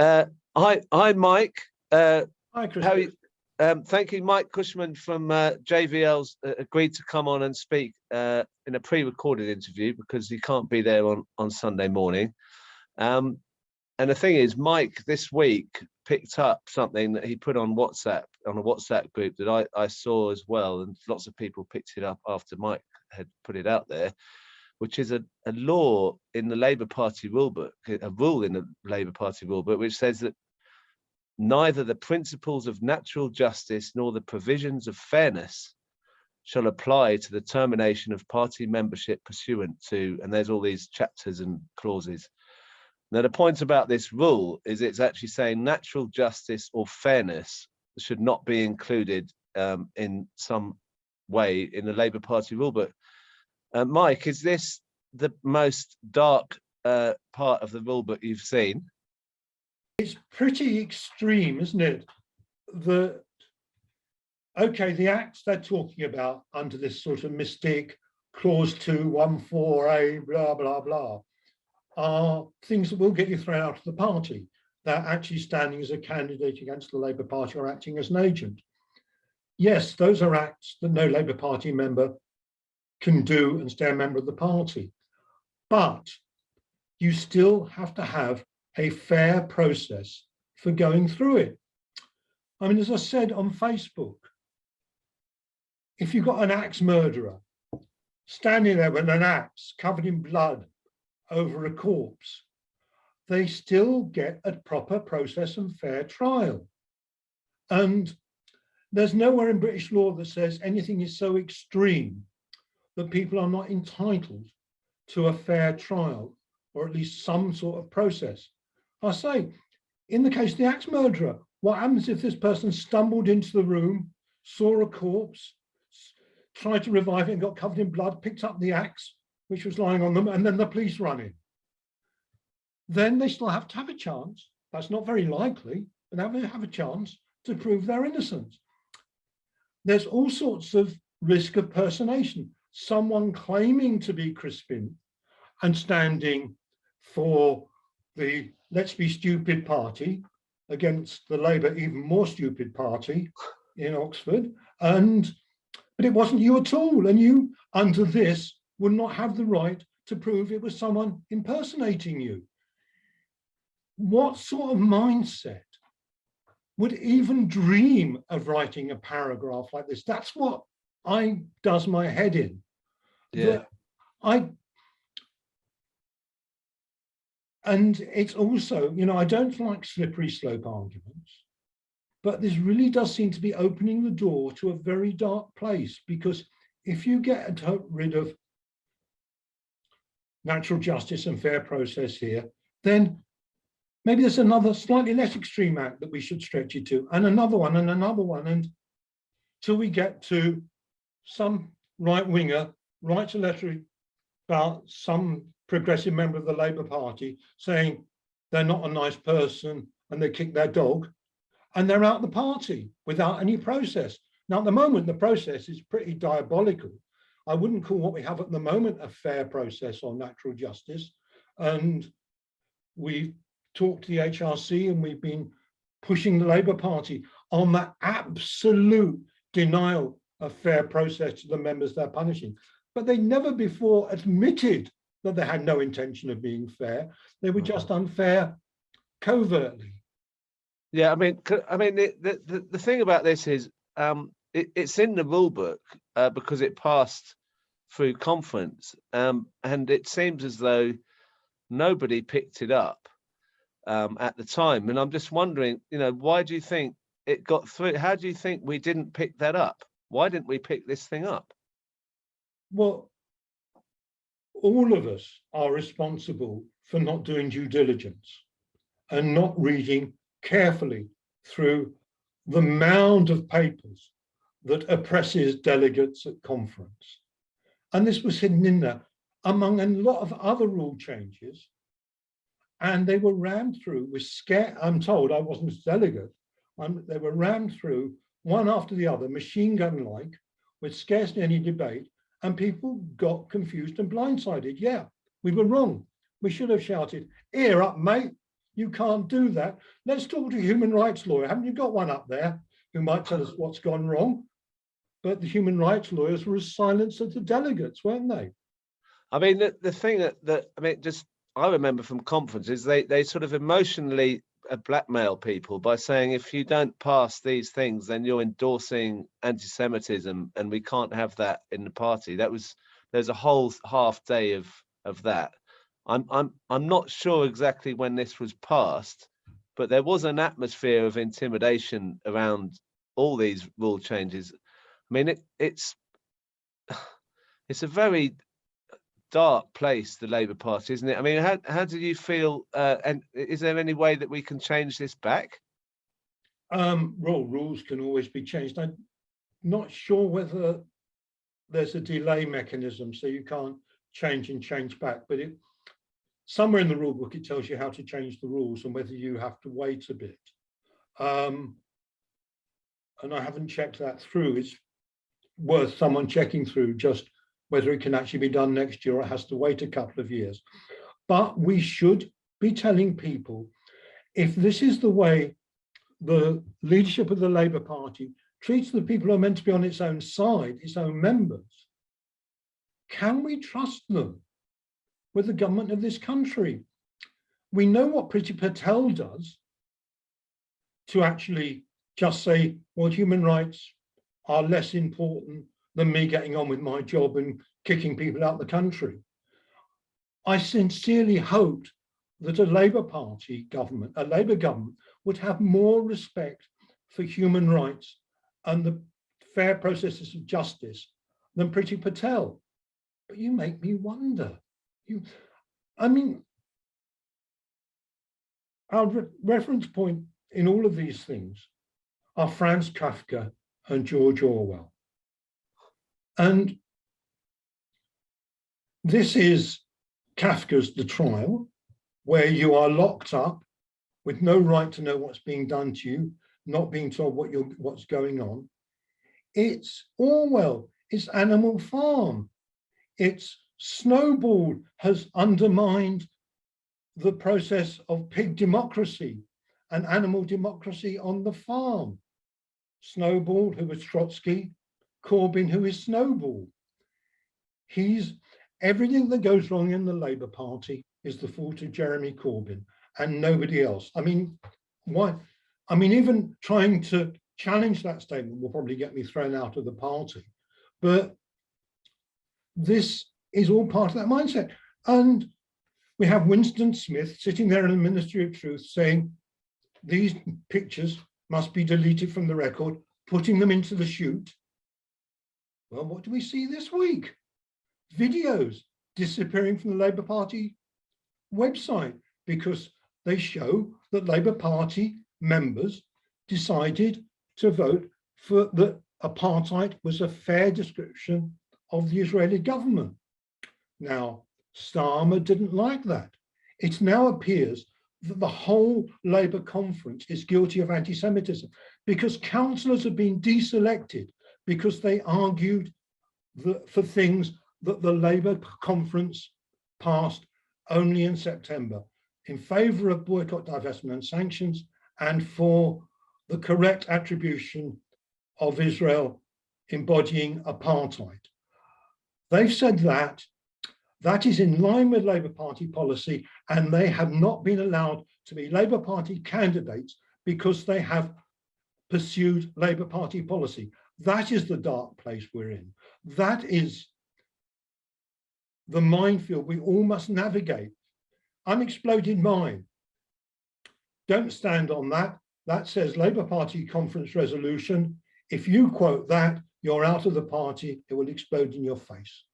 Hi, Mike. Hi, Chris. How are you? Thank you, Mike Cushman from JVL's agreed to come on and speak in a pre-recorded interview because he can't be there on Sunday morning. And the thing is, Mike this week picked up something that he put on WhatsApp, on a WhatsApp group that I saw as well, and lots of people picked it up after Mike had put it out there, which is a law in the Labour Party rulebook, a rule in the Labour Party rulebook, which says that neither the principles of natural justice nor the provisions of fairness shall apply to the termination of party membership pursuant to, and there's all these chapters and clauses. Now, the point about this rule is it's actually saying natural justice or fairness should not be included in some way in the Labour Party rulebook. Mike, is this the most dark part of the rulebook you've seen? It's pretty extreme, isn't it? Okay, the acts they're talking about under this sort of mystic clause 214A, blah, blah, blah, are things that will get you thrown out of the party. They're actually standing as a candidate against the Labour Party or acting as an agent. Yes, those are acts that no Labour Party member can do and stay a member of the party. But you still have to have a fair process for going through it. I mean, as I said on Facebook, if you've got an axe murderer standing there with an axe covered in blood over a corpse, they still get a proper process and fair trial. And there's nowhere in British law that says anything is so extreme that people are not entitled to a fair trial, or at least some sort of process. I say, in the case of the axe murderer, what happens if this person stumbled into the room, saw a corpse, tried to revive it and got covered in blood, picked up the axe, which was lying on them, and then the police run in? Then they still have to have a chance. That's not very likely, but they have a chance to prove their innocence. There's all sorts of risk of personation. Someone claiming to be Crispin and standing for the Let's Be Stupid party against the Labour even more stupid party in Oxford, but it wasn't you at all, and you under this would not have the right to prove it was someone impersonating you. What sort of mindset would even dream of writing a paragraph like this? That's what does my head in. Yeah. And it's also, I don't like slippery slope arguments, but this really does seem to be opening the door to a very dark place, because if you get rid of natural justice and fair process here, then maybe there's another slightly less extreme act that we should stretch it to, and another one, and till we get to some right-winger writes a letter about some progressive member of the Labour Party saying they're not a nice person and they kick their dog, and they're out the party without any process. Now, at the moment, the process is pretty diabolical. I wouldn't call what we have at the moment a fair process on natural justice. And we've talked to the HRC and we've been pushing the Labour Party on the absolute denial of fair process to the members they're punishing. But they never before admitted that they had no intention of being fair. They were just unfair covertly. Yeah, I mean, the thing about this is it's in the rule book because it passed through conference, and it seems as though nobody picked it up at the time. And I'm just wondering, why do you think it got through? How do you think we didn't pick that up? Why didn't we pick this thing up? Well, all of us are responsible for not doing due diligence and not reading carefully through the mound of papers that oppresses delegates at conference. And this was hidden in there among a lot of other rule changes. And they were rammed through with I'm told, I wasn't a delegate, they were rammed through one after the other, machine gun-like, with scarcely any debate, and people got confused and blindsided. Yeah, we were wrong. We should have shouted, "Ear up, mate. You can't do that. Let's talk to a human rights lawyer. Haven't you got one up there who might tell us what's gone wrong? But the human rights lawyers were as silent as the delegates, weren't they? I mean, the thing that I mean, just I remember from conferences, they sort of emotionally blackmail people by saying, if you don't pass these things, then you're endorsing anti-Semitism, and we can't have that in the party. There's a whole half day of that. I'm not sure exactly when this was passed, but there was an atmosphere of intimidation around all these rule changes. I mean, it's a very dark place, the Labour Party, isn't it? I mean, how do you feel? And is there any way that we can change this back? Rules can always be changed. I'm not sure whether there's a delay mechanism, so you can't change and change back. But somewhere in the rule book, it tells you how to change the rules and whether you have to wait a bit. And I haven't checked that through. It's worth someone checking through just whether it can actually be done next year or it has to wait a couple of years. But we should be telling people, if this is the way the leadership of the Labour Party treats the people who are meant to be on its own side, its own members, can we trust them with the government of this country? We know what Priti Patel does to actually just say, well, human rights are less important than me getting on with my job and kicking people out the country. I sincerely hoped that a Labour Party government, a Labour government, would have more respect for human rights and the fair processes of justice than Priti Patel. But you make me wonder. I mean, our reference point in all of these things are Franz Kafka and George Orwell. And this is Kafka's The Trial, where you are locked up with no right to know what's being done to you, not being told what's going on. It's Orwell, it's Animal Farm, it's Snowball has undermined the process of pig democracy and animal democracy on the farm. Snowball, who was Trotsky, Corbyn, who is Snowball. Everything that goes wrong in the Labour Party is the fault of Jeremy Corbyn and nobody else. I mean, why? I mean, even trying to challenge that statement will probably get me thrown out of the party. But this is all part of that mindset. And we have Winston Smith sitting there in the Ministry of Truth saying, these pictures must be deleted from the record, putting them into the chute. Well, what do we see this week? Videos disappearing from the Labour Party website because they show that Labour Party members decided to vote for that apartheid was a fair description of the Israeli government. Now, Starmer didn't like that. It now appears that the whole Labour conference is guilty of anti-Semitism because councillors have been deselected because they argued for things that the Labour conference passed only in September in favour of boycott, divestment and sanctions and for the correct attribution of Israel embodying apartheid. They've said that is in line with Labour Party policy and they have not been allowed to be Labour Party candidates because they have pursued Labour Party policy. That is the dark place we're in. That is the minefield we all must navigate. Unexploded mine. Don't stand on that. That says Labour Party conference resolution. If you quote that, you're out of the party. It will explode in your face.